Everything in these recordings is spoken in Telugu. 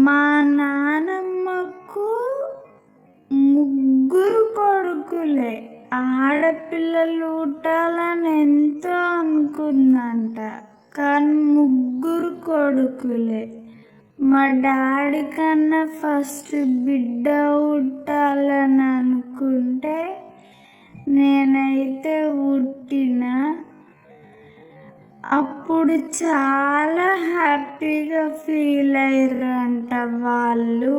మా నానమ్మకు ముగ్గురు కొడుకులే. ఆడపిల్లలు పుట్టాలని ఎంతో అనుకుందంట, కానీ ముగ్గురు కొడుకులే. మా డాడీ కన్నా ఫస్ట్ బిడ్డ పుట్టాలని అనుకుంటే నేనైతే పుట్టినా. అప్పుడు చాలా హ్యాపీగా ఫీల్ అయ్యారంట వాళ్ళు.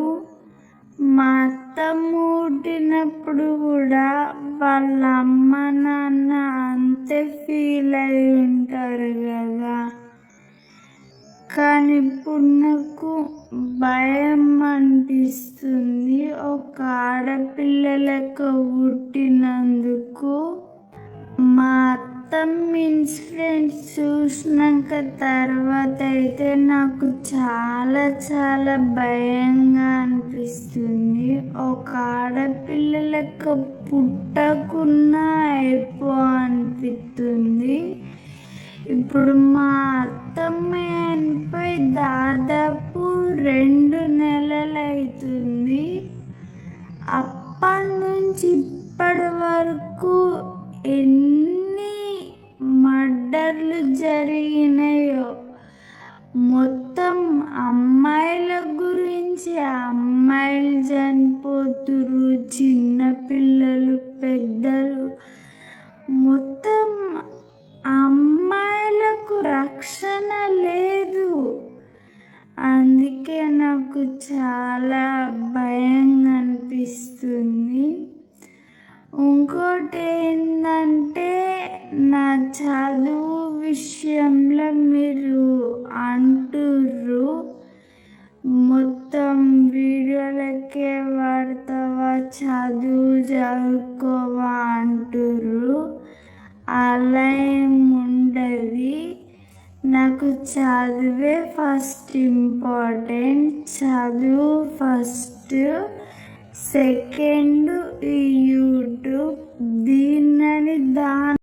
మా అత్తమ్మ పుట్టినప్పుడు కూడా వాళ్ళ అమ్మ నాన్న అంతే ఫీల్ అయి ఉంటారు కదా. కానీ ఇప్పుడు నాకు భయం అనిపిస్తుంది ఒక ఆడపిల్ల లెక్క పుట్టినందుకు. మా అత్తమ్మ ఇన్సిడెంట్ చూసినాక తర్వాత అయితే నాకు చాలా చాలా భయంగా అనిపిస్తుంది. ఒక ఆడపిల్ల లెక్క పుట్టకున్నా అయిపో అనిపిస్తుంది. ఇప్పుడు మా అత్తమ్మ చనిపోయి దాదాపు 2 నెలలు అవుతుంది. అప్పటి నుంచి ఇప్పటి వరకు ఎన్ని మర్డర్లు జరిగినాయో, మొత్తం అమ్మాయిల గురించి. అమ్మాయిలు చనిపోతురు, చిన్నపిల్లలు, పెద్దలు, మొత్తం అమ్మాయిలకు రక్షణ లేదు. అందుకే నాకు చాలా భయంగా అనిపిస్తుంది. ఇంకోటి ఏంటంటే, నా చదువు విషయంలో మీరు అంటుర్రు మొత్తం వీడియోలకే వాడతావా, చదువు చదువుకోవా అంటుర్రు. అలా ఏముండదు. నాకు చదువే ఫస్ట్ ఇంపార్టెంట్. చదువు ఫస్ట్, సెకండ్ యూట్యూబ్. దీన్ని